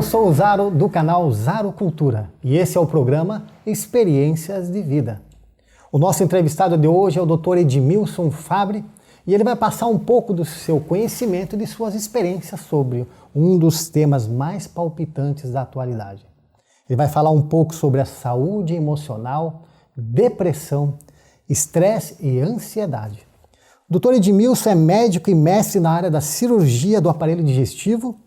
sou o Zaro do canal Zaro Cultura e esse é o programa Experiências de Vida. O nosso entrevistado de hoje é o Dr. Edmilson Fabre e ele vai passar um pouco do seu conhecimento e de suas experiências sobre um dos temas mais palpitantes da atualidade. Ele vai falar um pouco sobre a saúde emocional, depressão, estresse e ansiedade. O Dr. Edmilson é médico e mestre na área da cirurgia do aparelho digestivo.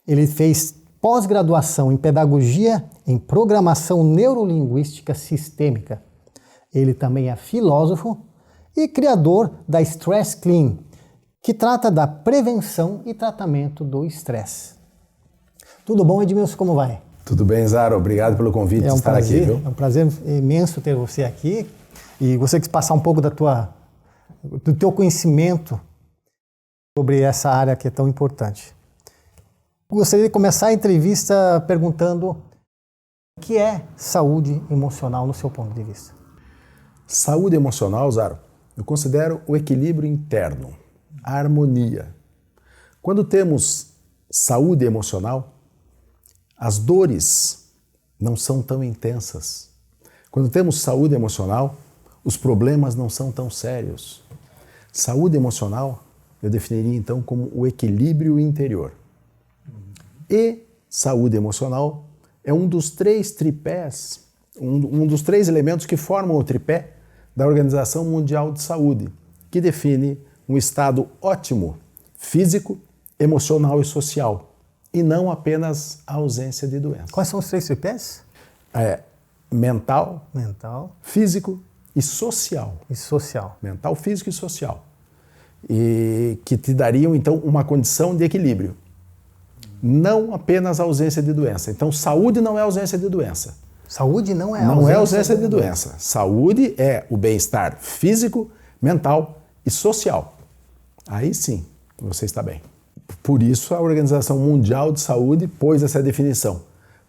Ele fez pós-graduação em pedagogia em programação neurolinguística sistêmica. Ele também é filósofo e criador da Stress Clean, que trata da prevenção e tratamento do estresse. Tudo bom, Edmilson? Como vai? Tudo bem, Zaro. Obrigado pelo convite de estar aqui, viu? É um prazer imenso ter você aqui e gostaria de passar um pouco do teu conhecimento sobre essa área que é tão importante. Gostaria de começar a entrevista perguntando o que é saúde emocional no seu ponto de vista? Saúde emocional, Zaro, eu considero o equilíbrio interno, a harmonia. Quando temos saúde emocional, as dores não são tão intensas. Quando temos saúde emocional, os problemas não são tão sérios. Saúde emocional eu definiria então como o equilíbrio interior. E saúde emocional é um dos três tripés, um dos três elementos que formam o tripé da Organização Mundial de Saúde, que define um estado ótimo, físico, emocional e social, e não apenas a ausência de doença. Quais são os três tripés? Mental, físico e social. Mental, físico e social. E que te dariam, então, uma condição de equilíbrio. Não apenas a ausência de doença. Então, saúde não é ausência de doença. Saúde não é ausência de doença. Saúde é o bem-estar físico, mental e social. Aí sim, você está bem. Por isso, a Organização Mundial de Saúde pôs essa definição,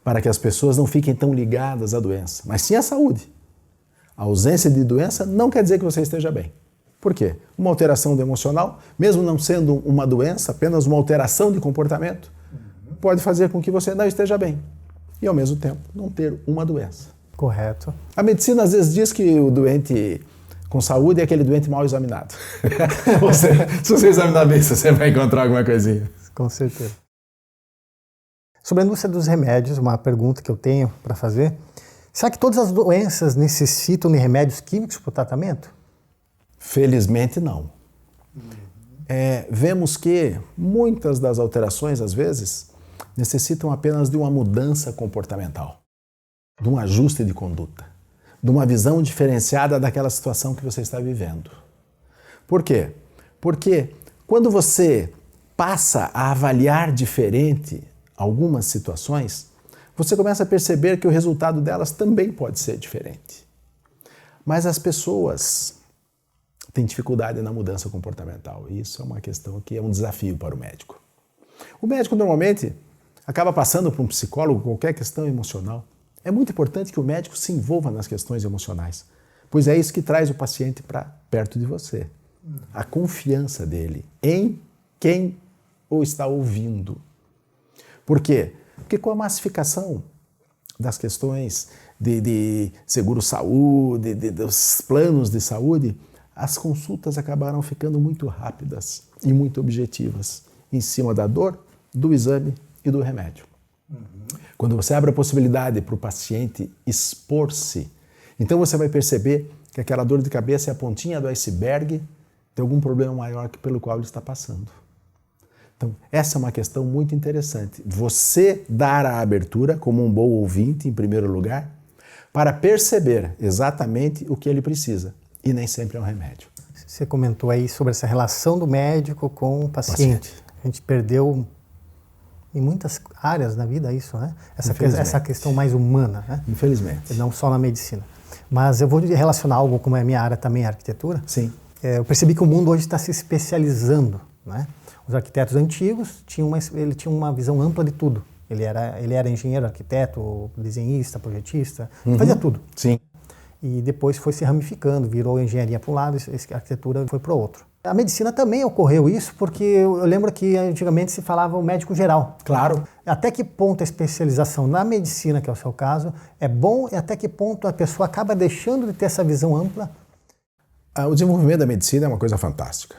para que as pessoas não fiquem tão ligadas à doença, mas sim à saúde. A ausência de doença não quer dizer que você esteja bem. Por quê? Uma alteração do emocional, mesmo não sendo uma doença, apenas uma alteração de comportamento, pode fazer com que você não esteja bem e, ao mesmo tempo, não ter uma doença. Correto. A medicina, às vezes, diz que o doente com saúde é aquele doente mal examinado. Se você examinar bem, você vai encontrar alguma coisinha. Com certeza. Sobre a indústria dos remédios, uma pergunta que eu tenho para fazer. Será que todas as doenças necessitam de remédios químicos para o tratamento? Felizmente, não. Vemos que muitas das alterações, às vezes, necessitam apenas de uma mudança comportamental, de um ajuste de conduta, de uma visão diferenciada daquela situação que você está vivendo. Por quê? Porque quando você passa a avaliar diferente algumas situações, você começa a perceber que o resultado delas também pode ser diferente. Mas as pessoas têm dificuldade na mudança comportamental. E isso é uma questão que é um desafio para o médico. O médico normalmente acaba passando por um psicólogo qualquer questão emocional. É muito importante que o médico se envolva nas questões emocionais, pois é isso que traz o paciente para perto de você. A confiança dele em quem o está ouvindo. Por quê? Porque com a massificação das questões de seguro-saúde, dos planos de saúde, as consultas acabaram ficando muito rápidas e muito objetivas, em cima da dor, do exame e do remédio. Quando você abre a possibilidade para o paciente expor-se, então você vai perceber que aquela dor de cabeça é a pontinha do iceberg de algum problema maior pelo qual ele está passando. Então, essa é uma questão muito interessante. Você dar a abertura, como um bom ouvinte, em primeiro lugar, para perceber exatamente o que ele precisa. E nem sempre é um remédio. Você comentou aí sobre essa relação do médico com o paciente. A gente perdeu em muitas áreas da vida isso, né? Essa questão mais humana, né? Infelizmente. Não só na medicina. Mas eu vou relacionar algo, como é a minha área também, a arquitetura. Sim. Eu percebi que o mundo hoje está se especializando, né? Os arquitetos antigos tinham uma visão ampla de tudo. Ele era engenheiro, arquiteto, desenhista, projetista, fazia tudo. Sim. e depois foi se ramificando, virou engenharia para um lado e a arquitetura foi para o outro. A medicina também ocorreu isso, porque eu lembro que antigamente se falava o médico geral. Claro. Até que ponto a especialização na medicina, que é o seu caso, é bom e até que ponto a pessoa acaba deixando de ter essa visão ampla? O desenvolvimento da medicina é uma coisa fantástica.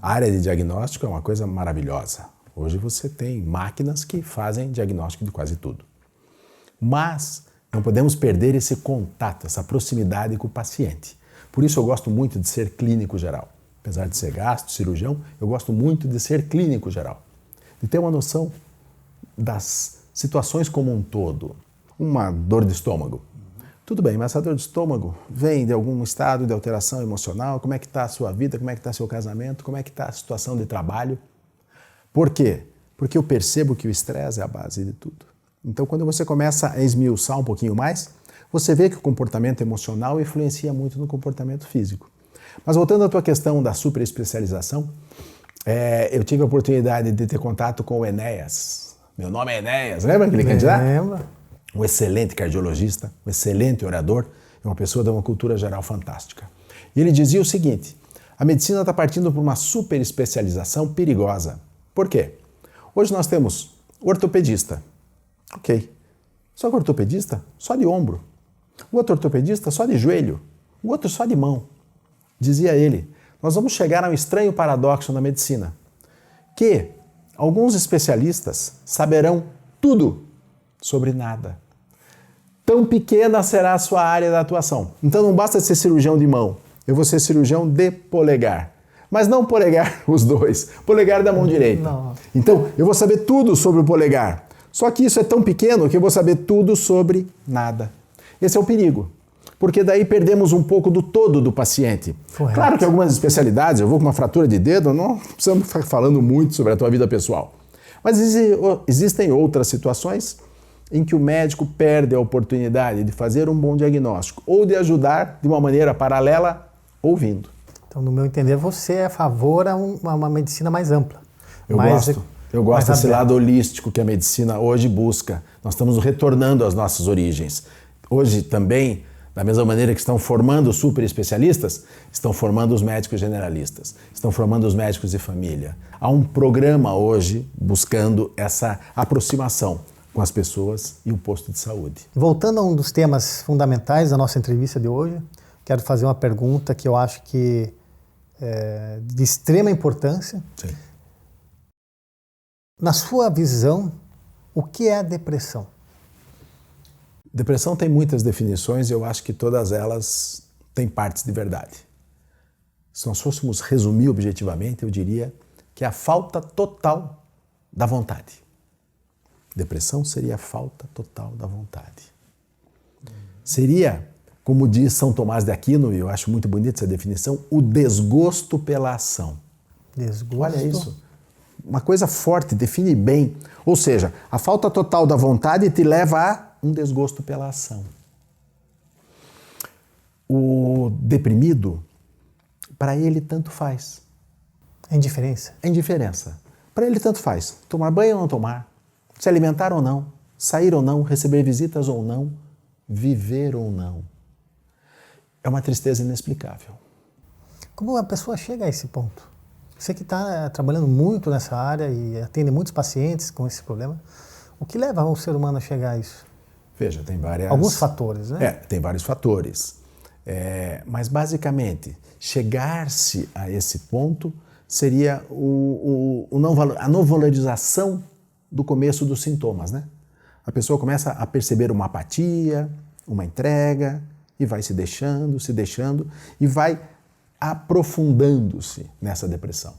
A área de diagnóstico é uma coisa maravilhosa. Hoje você tem máquinas que fazem diagnóstico de quase tudo. Mas não podemos perder esse contato, essa proximidade com o paciente. Por isso eu gosto muito de ser clínico geral. Apesar de ser gastro, cirurgião, eu gosto muito de ser clínico geral. De ter uma noção das situações como um todo. Uma dor de estômago. Tudo bem, mas essa dor de estômago vem de algum estado de alteração emocional? Como é que está a sua vida? Como é que está seu casamento? Como é que está a situação de trabalho? Por quê? Porque eu percebo que o estresse é a base de tudo. Então, quando você começa a esmiuçar um pouquinho mais, você vê que o comportamento emocional influencia muito no comportamento físico. Mas voltando à tua questão da superespecialização, eu tive a oportunidade de ter contato com o Enéas. Meu nome é Enéas, lembra aquele candidato? Lembro. Um excelente cardiologista, um excelente orador e uma pessoa de uma cultura geral fantástica. E ele dizia o seguinte: a medicina está partindo para uma superespecialização perigosa. Por quê? Hoje nós temos ortopedista. Ok. Só que ortopedista só de ombro. O outro ortopedista só de joelho. O outro só de mão. Dizia ele, nós vamos chegar a um estranho paradoxo na medicina, que alguns especialistas saberão tudo sobre nada. Tão pequena será a sua área de atuação. Então não basta ser cirurgião de mão, eu vou ser cirurgião de polegar. Mas não polegar os dois, polegar da mão direita. Não. Então eu vou saber tudo sobre o polegar. Só que isso é tão pequeno que eu vou saber tudo sobre nada. Esse é o perigo. Porque daí perdemos um pouco do todo do paciente. Correto. Claro que algumas especialidades, eu vou com uma fratura de dedo, não precisamos ficar falando muito sobre a tua vida pessoal. Mas existem outras situações em que o médico perde a oportunidade de fazer um bom diagnóstico ou de ajudar de uma maneira paralela ouvindo. Então, no meu entender, você é a favor a uma medicina mais ampla. Eu gosto desse lado holístico que a medicina hoje busca. Nós estamos retornando às nossas origens. Hoje também, da mesma maneira que estão formando os super especialistas, estão formando os médicos generalistas, estão formando os médicos de família. Há um programa hoje buscando essa aproximação com as pessoas e o posto de saúde. Voltando a um dos temas fundamentais da nossa entrevista de hoje, quero fazer uma pergunta que eu acho que é de extrema importância. Sim. Na sua visão, o que é a depressão? Depressão tem muitas definições e eu acho que todas elas têm partes de verdade. Se nós fôssemos resumir objetivamente, eu diria que é a falta total da vontade. Depressão seria a falta total da vontade. Seria, como diz São Tomás de Aquino, e eu acho muito bonita essa definição, o desgosto pela ação. Desgosto? Olha isso. Uma coisa forte, define bem. Ou seja, a falta total da vontade te leva a um desgosto pela ação. O deprimido, para ele tanto faz. É indiferença? É indiferença. Para ele tanto faz. Tomar banho ou não tomar, se alimentar ou não, sair ou não, receber visitas ou não, viver ou não. É uma tristeza inexplicável. Como a pessoa chega a esse ponto? Você que está trabalhando muito nessa área e atende muitos pacientes com esse problema, o que leva o ser humano a chegar a isso? Veja, tem várias... Alguns fatores, né? Tem vários fatores. Mas, basicamente, chegar-se a esse ponto seria a não valorização do começo dos sintomas, né? A pessoa começa a perceber uma apatia, uma entrega, e vai se deixando, e vai aprofundando-se nessa depressão.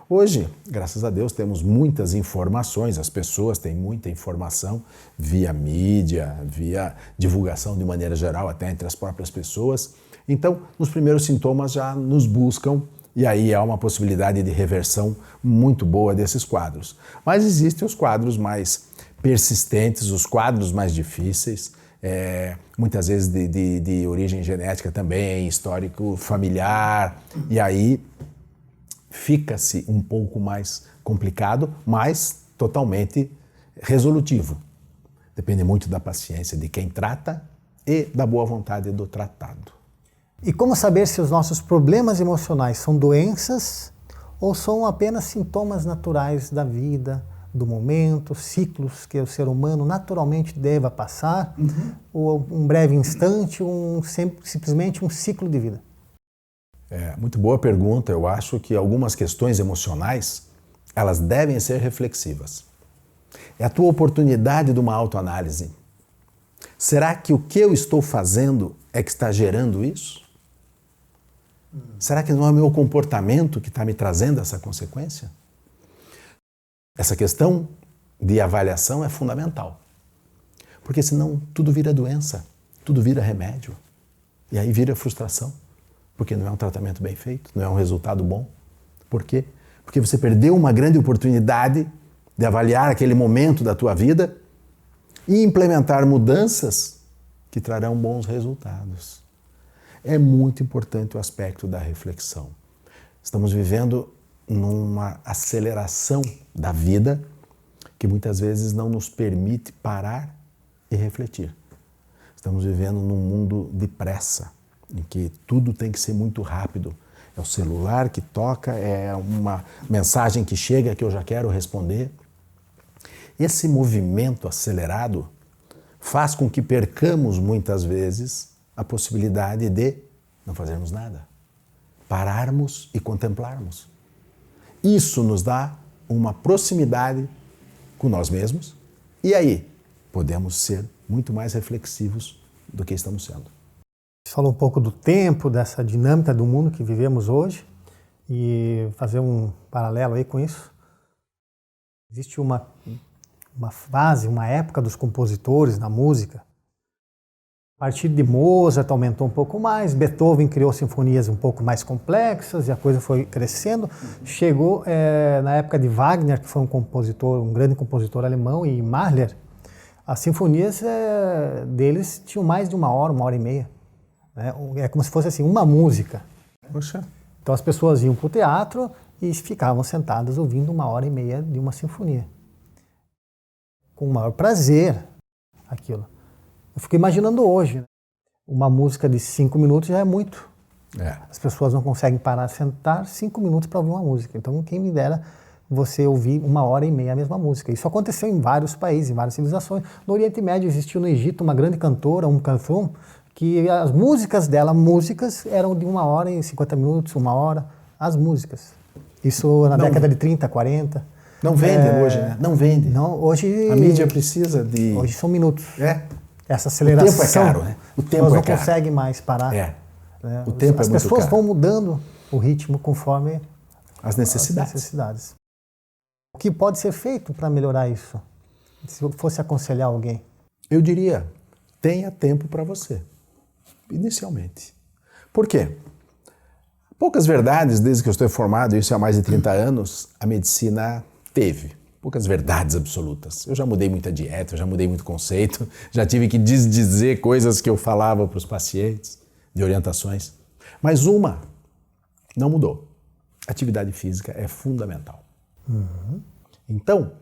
Hoje, graças a Deus, temos muitas informações, as pessoas têm muita informação via mídia, via divulgação de maneira geral, até entre as próprias pessoas. Então, nos primeiros sintomas já nos buscam e aí há uma possibilidade de reversão muito boa desses quadros. Mas existem os quadros mais persistentes, os quadros mais difíceis, muitas vezes de origem genética também, histórico familiar, e aí fica-se um pouco mais complicado, mas totalmente resolutivo. Depende muito da paciência de quem trata e da boa vontade do tratado. E como saber se os nossos problemas emocionais são doenças ou são apenas sintomas naturais da vida, do momento, ciclos que o ser humano naturalmente deva passar, ou um breve instante, simplesmente um ciclo de vida? Muito boa pergunta. Eu acho que algumas questões emocionais, elas devem ser reflexivas. É a tua oportunidade de uma autoanálise. Será que o que eu estou fazendo é que está gerando isso? Será que não é o meu comportamento que está me trazendo essa consequência? Essa questão de avaliação é fundamental. Porque senão tudo vira doença, tudo vira remédio. E aí vira frustração. Porque não é um tratamento bem feito, não é um resultado bom. Por quê? Porque você perdeu uma grande oportunidade de avaliar aquele momento da tua vida e implementar mudanças que trarão bons resultados. É muito importante o aspecto da reflexão. Estamos vivendo numa aceleração da vida que muitas vezes não nos permite parar e refletir. Estamos vivendo num mundo de pressa, em que tudo tem que ser muito rápido. É o celular que toca, é uma mensagem que chega que eu já quero responder. Esse movimento acelerado faz com que percamos muitas vezes a possibilidade de não fazermos nada, pararmos e contemplarmos. Isso nos dá uma proximidade com nós mesmos e aí podemos ser muito mais reflexivos do que estamos sendo. Você falou um pouco do tempo, dessa dinâmica do mundo que vivemos hoje e fazer um paralelo aí com isso. Existe uma fase, uma época dos compositores na música. A partir de Mozart aumentou um pouco mais, Beethoven criou sinfonias um pouco mais complexas e a coisa foi crescendo. Chegou na época de Wagner, que foi um grande compositor alemão, e Mahler, as sinfonias deles tinham mais de uma hora e meia. É como se fosse assim, uma música. Poxa. Então as pessoas iam para o teatro e ficavam sentadas ouvindo 1h30 de uma sinfonia. Com o maior prazer, aquilo. Eu fico imaginando hoje, né? Uma música de 5 minutos já é muito. As pessoas não conseguem parar, sentar 5 minutos para ouvir uma música. Então, quem me dera você ouvir 1h30 a mesma música. Isso aconteceu em vários países, em várias civilizações. No Oriente Médio existiu no Egito uma grande cantora, Kulthum, que as músicas dela, eram de 1h50, 1 hora, as músicas. Isso na década de 30, 40. Não vende hoje, né? Não vende. Não, hoje... A mídia precisa de... Hoje são minutos. Essa aceleração. O tempo é caro, né? O tempo não conseguem mais parar. Né? O tempo As pessoas vão mudando o ritmo conforme as necessidades. O que pode ser feito para melhorar isso? Se eu fosse aconselhar alguém? Eu diria, tenha tempo para você, inicialmente. Por quê? Poucas verdades, desde que eu estou formado, isso há mais de 30 anos, a medicina teve. Poucas verdades absolutas. Eu já mudei muita dieta, eu já mudei muito conceito, já tive que desdizer coisas que eu falava para os pacientes, de orientações. Mas uma não mudou. Atividade física é fundamental. Então,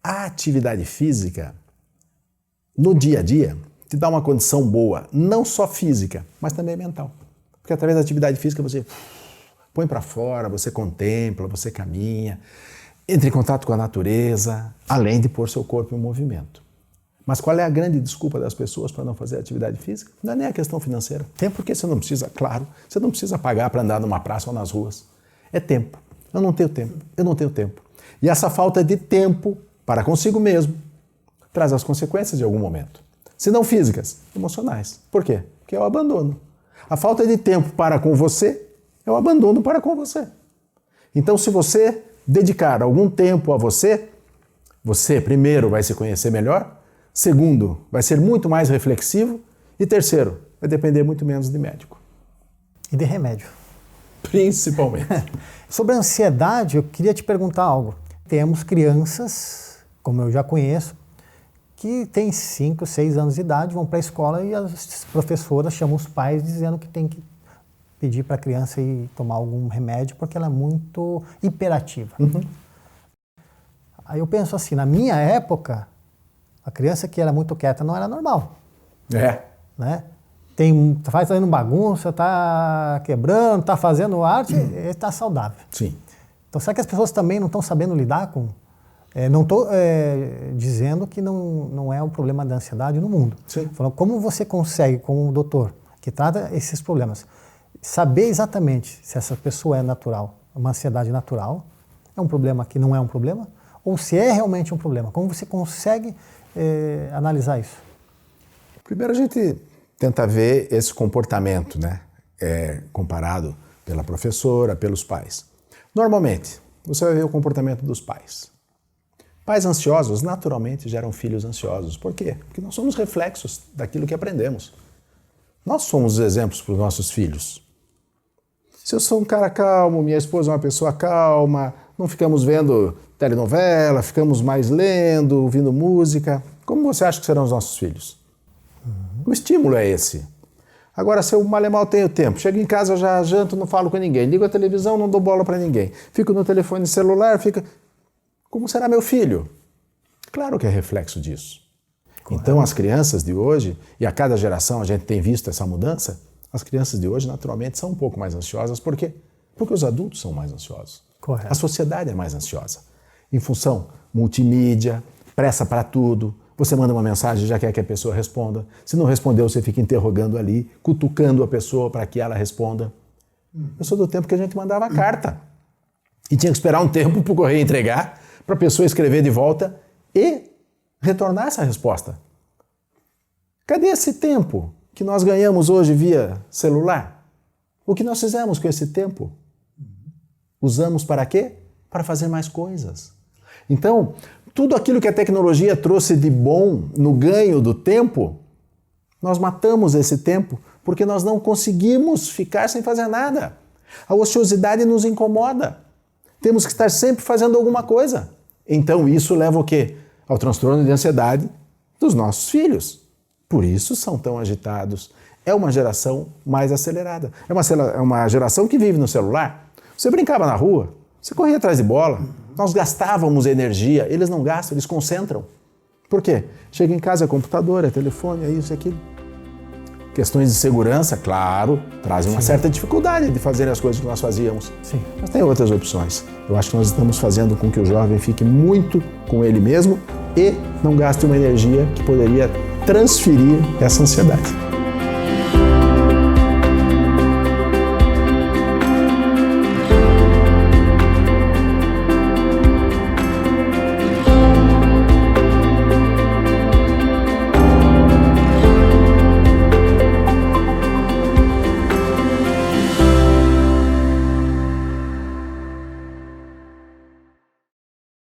a atividade física, no dia a dia, te dá uma condição boa, não só física, mas também mental. Porque através da atividade física você põe para fora, você contempla, você caminha, entra em contato com a natureza, além de pôr seu corpo em movimento. Mas qual é a grande desculpa das pessoas para não fazer atividade física? Não é nem a questão financeira. Tempo porque você não precisa, claro, você não precisa pagar para andar numa praça ou nas ruas. É tempo. Eu não tenho tempo. E essa falta de tempo para consigo mesmo traz as consequências de algum momento. Se não físicas, emocionais. Por quê? Porque é o abandono. A falta de tempo para com você é o abandono para com você. Então, se você dedicar algum tempo a você, primeiro vai se conhecer melhor, segundo, vai ser muito mais reflexivo e terceiro, vai depender muito menos de médico. E de remédio. Principalmente. Sobre a ansiedade, eu queria te perguntar algo. Temos crianças, como eu já conheço, que têm 5, 6 anos de idade, vão para a escola e as professoras chamam os pais dizendo que tem que pedir para a criança ir tomar algum remédio porque ela é muito hiperativa. Aí eu penso assim, na minha época, a criança que era muito quieta não era normal. Né? Tá fazendo bagunça, tá quebrando, tá fazendo arte, ele tá saudável. Sim. Então, será que as pessoas também não estão sabendo lidar com... não estou dizendo que não é um problema da ansiedade no mundo. Sim. Falando, como você consegue, como doutor, que trata esses problemas, saber exatamente se essa pessoa é natural, uma ansiedade natural, é um problema que não é um problema, ou se é realmente um problema? Como você consegue analisar isso? Primeiro a gente tenta ver esse comportamento, né? Comparado pela professora, pelos pais. Normalmente, você vai ver o comportamento dos pais. Pais ansiosos naturalmente geram filhos ansiosos. Por quê? Porque nós somos reflexos daquilo que aprendemos. Nós somos os exemplos para os nossos filhos. Se eu sou um cara calmo, minha esposa é uma pessoa calma, não ficamos vendo telenovela, ficamos mais lendo, ouvindo música, como você acha que serão os nossos filhos? O estímulo é esse. Agora, se eu mal e mal tenho tempo, chego em casa, já janto, não falo com ninguém, ligo a televisão, não dou bola para ninguém, fico no telefone celular, como será meu filho? Claro que é reflexo disso. Correto. Então, as crianças de hoje, e a cada geração a gente tem visto essa mudança, as crianças de hoje naturalmente são um pouco mais ansiosas. Por quê? Porque os adultos são mais ansiosos. Correto. A sociedade é mais ansiosa. Em função multimídia, pressa para tudo, você manda uma mensagem e já quer que a pessoa responda. Se não respondeu, você fica interrogando ali, cutucando a pessoa para que ela responda. Eu sou do tempo que a gente mandava carta. E tinha que esperar um tempo para o correio entregar, para a pessoa escrever de volta e retornar essa resposta. Cadê esse tempo que nós ganhamos hoje via celular? O que nós fizemos com esse tempo? Usamos para quê? Para fazer mais coisas. Então, tudo aquilo que a tecnologia trouxe de bom no ganho do tempo, nós matamos esse tempo porque nós não conseguimos ficar sem fazer nada. A ociosidade nos incomoda. Temos que estar sempre fazendo alguma coisa. Então isso leva o quê? Ao transtorno de ansiedade dos nossos filhos. Por isso são tão agitados. É uma geração mais acelerada. É uma geração que vive no celular. Você brincava na rua, você corria atrás de bola. Nós gastávamos energia, eles não gastam, eles concentram. Por quê? Chega em casa, é computador, é telefone, é isso e aquilo. Questões de segurança, claro, trazem uma certa dificuldade de fazer as coisas que nós fazíamos. Sim. Mas tem outras opções. Eu acho que nós estamos fazendo com que o jovem fique muito com ele mesmo e não gaste uma energia que poderia transferir essa ansiedade.